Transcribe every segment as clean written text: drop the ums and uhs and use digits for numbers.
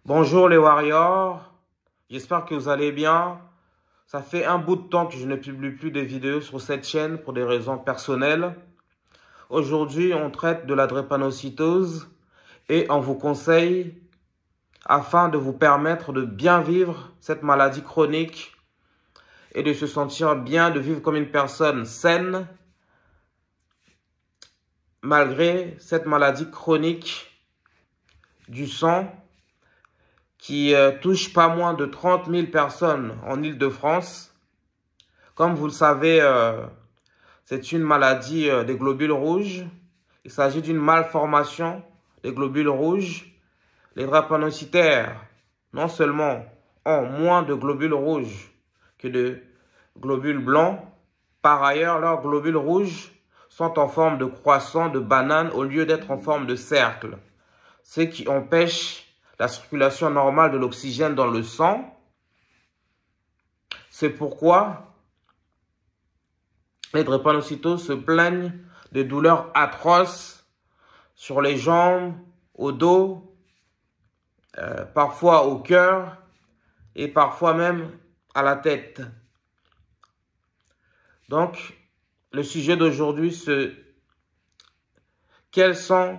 Bonjour les warriors, j'espère que vous allez bien. Ça fait un bout de temps que je ne publie plus de vidéos sur cette chaîne pour des raisons personnelles. Aujourd'hui, on traite de la drépanocytose et on vous conseille, afin de vous permettre de bien vivre cette maladie chronique et de se sentir bien, de vivre comme une personne saine, malgré cette maladie chronique du sang qui touche pas moins de 30 000 personnes en Île-de-France. Comme vous le savez, c'est une maladie des globules rouges. Il s'agit d'une malformation des globules rouges. Les drépanocytaires, non seulement ont moins de globules rouges que de globules blancs, par ailleurs, leurs globules rouges sont en forme de croissant, de banane, au lieu d'être en forme de cercle, ce qui empêche la circulation normale de l'oxygène dans le sang. C'est pourquoi les drépanocytoses se plaignent de douleurs atroces sur les jambes, au dos, parfois au cœur et parfois même à la tête. Donc, le sujet d'aujourd'hui, c'est quels sont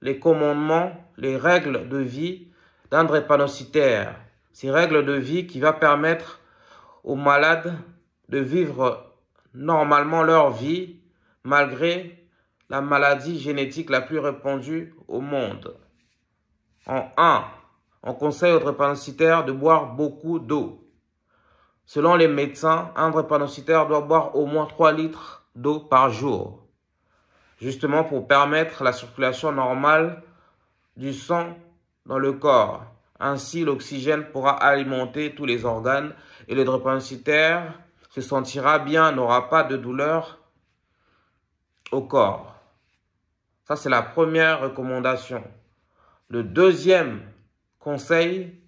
les commandements, les règles de vie d'un drépanocytaire. Ces règles de vie qui vont permettre aux malades de vivre normalement leur vie malgré la maladie génétique la plus répandue au monde. En 1, on conseille aux drépanocytaires de boire beaucoup d'eau. Selon les médecins, un drépanocytaire doit boire au moins 3 litres d'eau par jour, justement pour permettre la circulation normale du sang dans le corps. Ainsi, l'oxygène pourra alimenter tous les organes et le drépanocytaire se sentira bien, n'aura pas de douleur au corps. Ça, c'est la première recommandation. Le deuxième conseil,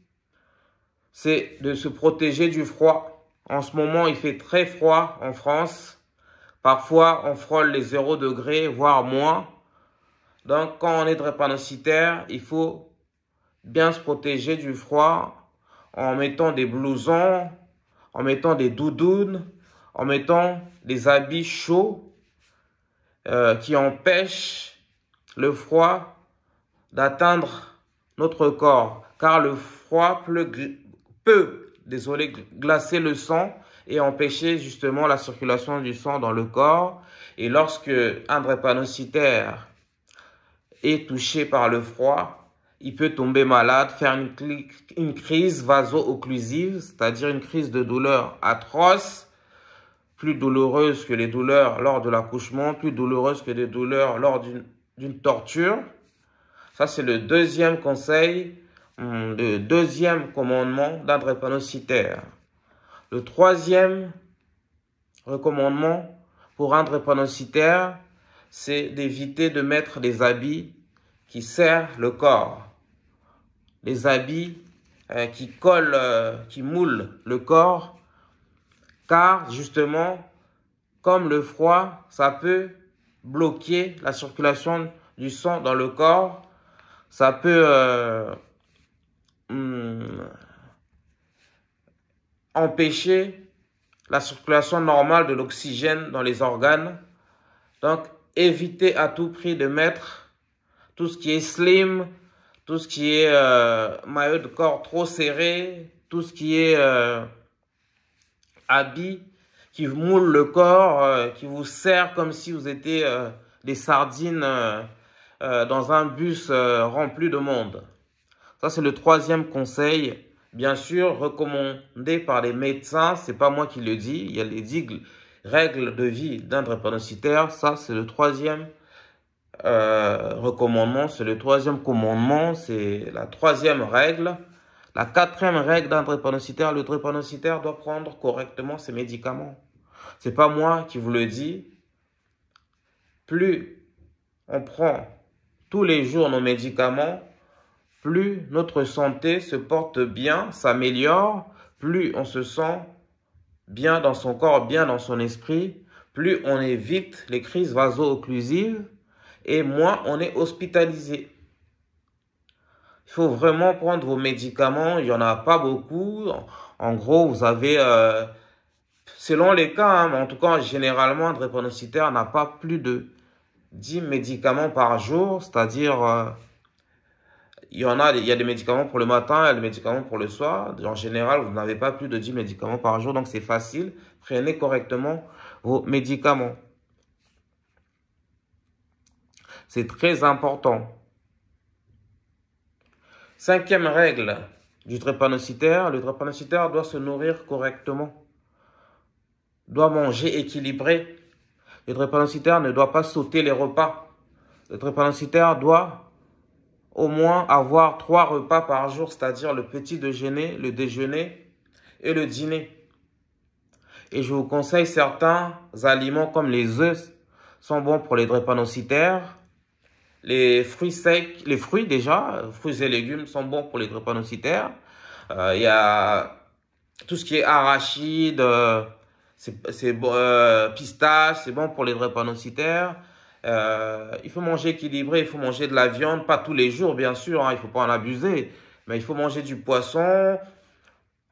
c'est de se protéger du froid. En ce moment, il fait très froid en France. Parfois, on frôle les 0 degrés, voire moins. Donc, quand on est drépanocytaire, il faut bien se protéger du froid en mettant des blousons, en mettant des doudounes, en mettant des habits chauds qui empêchent le froid d'atteindre notre corps. Car le froid peut glacer le sang et empêcher justement la circulation du sang dans le corps. Et lorsque un drépanocytaire est touché par le froid, il peut tomber malade, faire une crise vaso-occlusive, c'est-à-dire une crise de douleur atroce, plus douloureuse que les douleurs lors de l'accouchement, plus douloureuse que les douleurs lors d'une torture. Ça, c'est le deuxième conseil, le deuxième commandement d'un drépanocytaire. Le troisième recommandement pour un drépanocytaire, c'est d'éviter de mettre des habits qui serrent le corps. Les habits qui collent, qui moulent le corps, car justement, comme le froid, ça peut bloquer la circulation du sang dans le corps, ça peut empêcher la circulation normale de l'oxygène dans les organes. Donc, évitez à tout prix de mettre tout ce qui est slim, tout ce qui est maillot de corps trop serré, tout ce qui est habit qui moule le corps, qui vous serre comme si vous étiez des sardines dans un bus rempli de monde. Ça, c'est le troisième conseil, bien sûr, recommandé par les médecins. C'est pas moi qui le dis. Il y a les règles de vie d'un drépanocytaire. Ça, c'est le troisième recommandement, c'est le troisième commandement, c'est la troisième règle. La quatrième règle d'un drépanocytaire, le drépanocytaire doit prendre correctement ses médicaments. C'est pas moi qui vous le dis. Plus on prend tous les jours nos médicaments, plus notre santé se porte bien, s'améliore, plus on se sent bien dans son corps, bien dans son esprit, plus on évite les crises vaso-occlusives, et moins on est hospitalisé. Il faut vraiment prendre vos médicaments. Il n'y en a pas beaucoup. En gros, vous avez, selon les cas, hein, mais en tout cas, généralement, un drépanocytaire n'a pas plus de 10 médicaments par jour. C'est-à-dire, il y a des médicaments pour le matin, il y a des médicaments pour le soir. En général, vous n'avez pas plus de 10 médicaments par jour. Donc, c'est facile. Prenez correctement vos médicaments. C'est très important. 5e règle du drépanocytaire, le drépanocytaire doit se nourrir correctement, doit manger équilibré. Le drépanocytaire ne doit pas sauter les repas. Le drépanocytaire doit au moins avoir 3 repas par jour, c'est-à-dire le petit déjeuner, le déjeuner et le dîner. Et je vous conseille certains aliments comme les œufs sont bons pour les drépanocytaires. Les fruits secs, les fruits déjà, fruits et légumes sont bons pour les drépanocytaires. Il y a tout ce qui est arachide, pistache, c'est bon pour les drépanocytaires. Il faut manger équilibré, il faut manger de la viande, pas tous les jours bien sûr, hein, il ne faut pas en abuser. Mais il faut manger du poisson,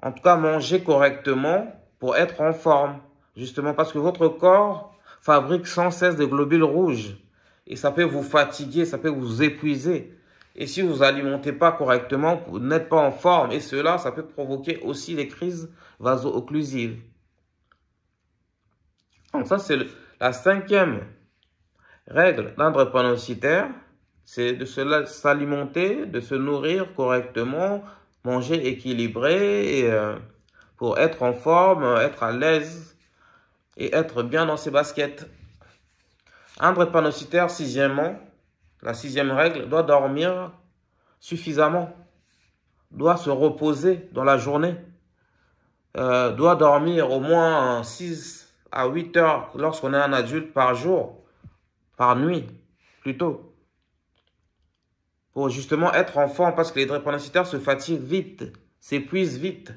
en tout cas manger correctement pour être en forme. Justement parce que votre corps fabrique sans cesse des globules rouges. Et ça peut vous fatiguer, ça peut vous épuiser. Et si vous alimentez pas correctement, vous n'êtes pas en forme. Et cela, ça peut provoquer aussi des crises vaso-occlusives. Donc ça, c'est la 5e règle d'un drépanocytaire. C'est de s'alimenter, de se nourrir correctement, manger équilibré et, pour être en forme, être à l'aise et être bien dans ses baskets. Un drépanocytaire, 6e, la 6e règle, doit dormir suffisamment, doit se reposer dans la journée, doit dormir au moins 6 à 8 heures lorsqu'on est un adulte par jour, par nuit plutôt, pour justement être en forme parce que les drépanocytaires se fatiguent vite, s'épuisent vite.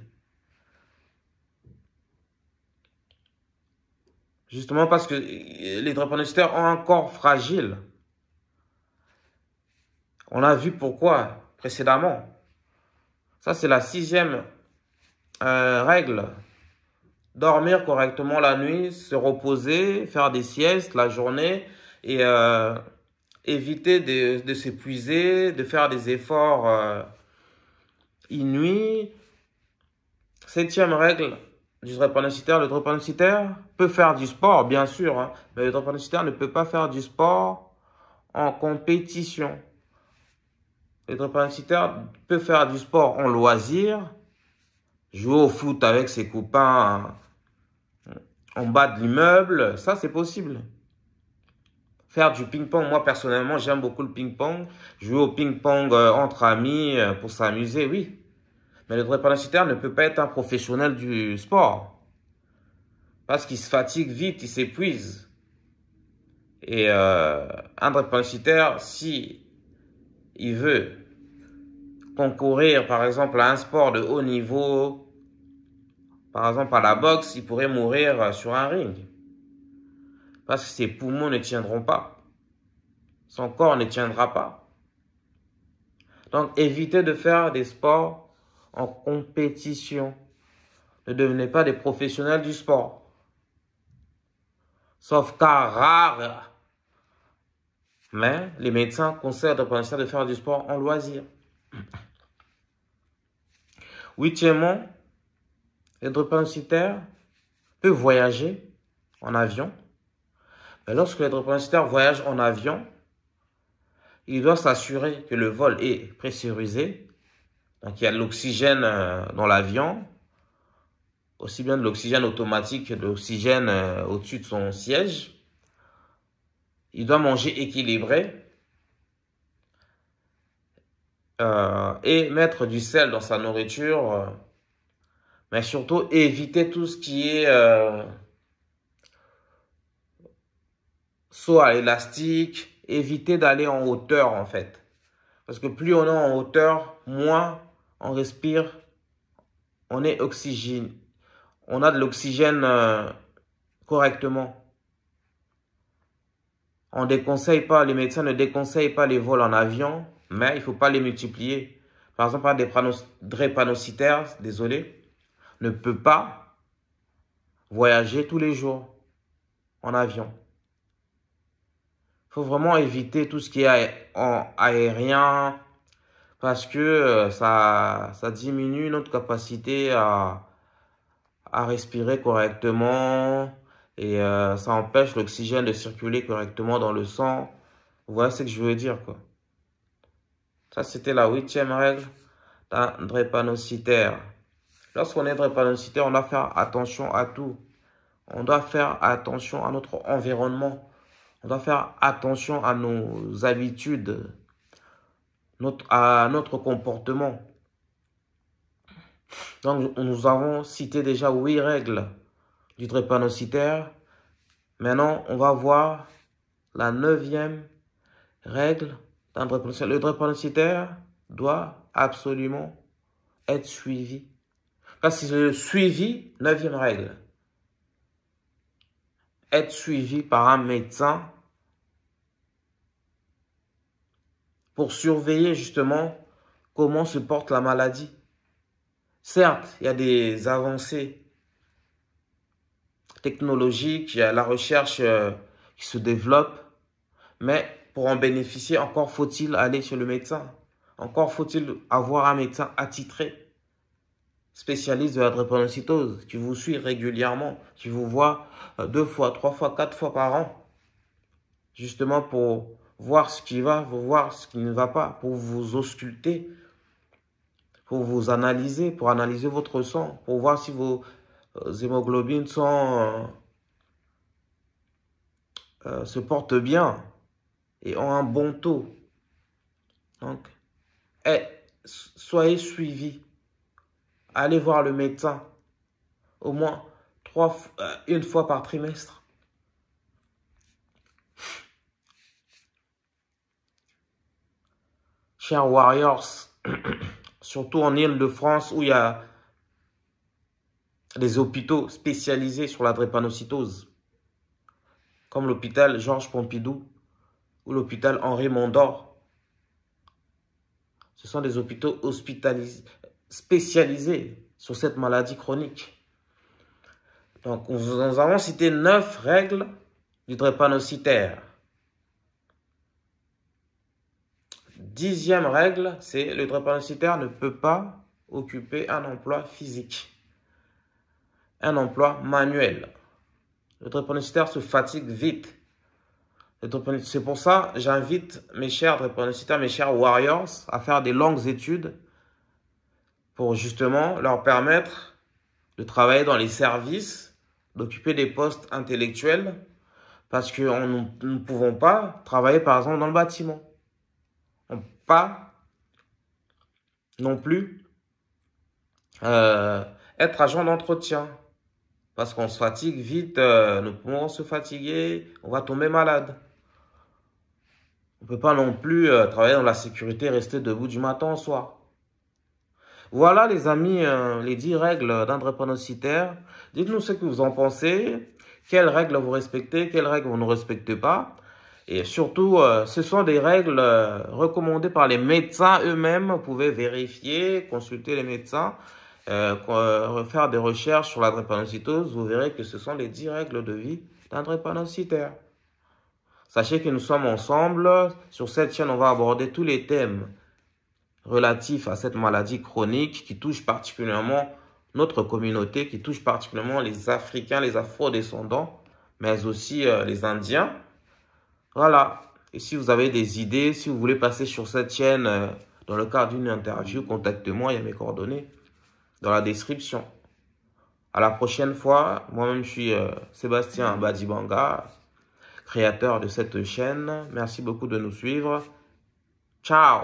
Justement parce que les drépanocytaires ont un corps fragile. On a vu pourquoi précédemment. Ça, c'est la 6e règle. Dormir correctement la nuit, se reposer, faire des siestes la journée et éviter de s'épuiser, de faire des efforts inouïs. 7e règle du drépanocytaire, le drépanocytaire peut faire du sport, bien sûr, hein, mais le drépanocytaire ne peut pas faire du sport en compétition. Le drépanocytaire peut faire du sport en loisir, jouer au foot avec ses copains en bas de l'immeuble, ça c'est possible. Faire du ping-pong, moi personnellement j'aime beaucoup le ping-pong, jouer au ping-pong entre amis pour s'amuser, oui. Mais le drépanocytaire ne peut pas être un professionnel du sport. Parce qu'il se fatigue vite, il s'épuise. Et un drépanocytaire, si il veut concourir, par exemple, à un sport de haut niveau, par exemple à la boxe, il pourrait mourir sur un ring. Parce que ses poumons ne tiendront pas. Son corps ne tiendra pas. Donc, évitez de faire des sports en compétition. Ne devenez pas des professionnels du sport. Sauf cas rares. Mais les médecins conseillent aux drépanocytaires de faire du sport en loisir. 8e, le drépanocytaire peut voyager en avion. Mais lorsque le drépanocytaire voyage en avion, il doit s'assurer que le vol est pressurisé. Donc, il y a de l'oxygène dans l'avion, aussi bien de l'oxygène automatique que de l'oxygène au-dessus de son siège. Il doit manger équilibré et mettre du sel dans sa nourriture, mais surtout éviter tout ce qui est saut à élastique, éviter d'aller en hauteur en fait. Parce que plus on est en hauteur, moins on respire, on est oxygène. On a de l'oxygène correctement. On déconseille pas, les médecins ne déconseillent pas les vols en avion, mais il ne faut pas les multiplier. par exemple, un drépanocytaire, désolé, ne peut pas voyager tous les jours en avion. Il faut vraiment éviter tout ce qui est en aérien parce que ça diminue notre capacité à respirer correctement et ça empêche l'oxygène de circuler correctement dans le sang. Vous voyez ce que je veux dire, quoi. Ça, c'était la 8e règle d'un drépanocytaire. Lorsqu'on est drépanocytaire, on doit faire attention à tout. On doit faire attention à notre environnement. On doit faire attention à nos habitudes, à notre comportement. Donc, nous avons cité déjà 8 règles du drépanocytaire. Maintenant, on va voir la 9e règle d'un drépanocytaire. Le drépanocytaire doit absolument être suivi. Parce que le suivi, 9e règle, être suivi par un médecin pour surveiller justement comment se porte la maladie. Certes, il y a des avancées technologiques, il y a la recherche qui se développe, mais pour en bénéficier, encore faut-il aller chez le médecin. Encore faut-il avoir un médecin attitré, spécialiste de la drépanocytose, qui vous suit régulièrement, qui vous voit 2 fois, 3 fois, 4 fois par an, justement pour voir ce qui va, pour voir ce qui ne va pas, pour vous ausculter, pour vous analyser, pour analyser votre sang, pour voir si vos hémoglobines se portent bien et ont un bon taux. Donc, soyez suivis. Allez voir le médecin au moins 1 fois par trimestre. Chers warriors, surtout en Île-de-France où il y a des hôpitaux spécialisés sur la drépanocytose, comme l'hôpital Georges Pompidou ou l'hôpital Henri Mondor. Ce sont des hôpitaux spécialisés sur cette maladie chronique. Donc, nous avons cité 9 règles du drépanocytaire. 10e règle, c'est le drépanocytaire ne peut pas occuper un emploi physique, un emploi manuel. Le drépanocytaire se fatigue vite. C'est pour ça, j'invite mes chers drépanocytaires, mes chers warriors, à faire des longues études pour justement leur permettre de travailler dans les services, d'occuper des postes intellectuels, parce que nous ne pouvons pas travailler par exemple dans le bâtiment. On ne peut pas non plus être agent d'entretien, parce qu'on se fatigue vite, nous pouvons se fatiguer, on va tomber malade. On ne peut pas non plus travailler dans la sécurité, rester debout du matin au soir. Voilà les amis, les 10 règles d'un drépanocytaire. Dites-nous ce que vous en pensez. Quelles règles vous respectez, quelles règles vous ne respectez pas. Et surtout, ce sont des règles recommandées par les médecins eux-mêmes. Vous pouvez vérifier, consulter les médecins, faire des recherches sur la drépanocytose. Vous verrez que ce sont les 10 règles de vie d'un drépanocytaire. Sachez que nous sommes ensemble. Sur cette chaîne, on va aborder tous les thèmes relatifs à cette maladie chronique qui touche particulièrement notre communauté, qui touche particulièrement les Africains, les Afro-descendants, mais aussi les Indiens. Voilà. Et si vous avez des idées, si vous voulez passer sur cette chaîne dans le cadre d'une interview, contactez-moi, il y a mes coordonnées dans la description. À la prochaine fois. Moi-même, je suis Sébastien Badibanga, créateur de cette chaîne. Merci beaucoup de nous suivre. Ciao!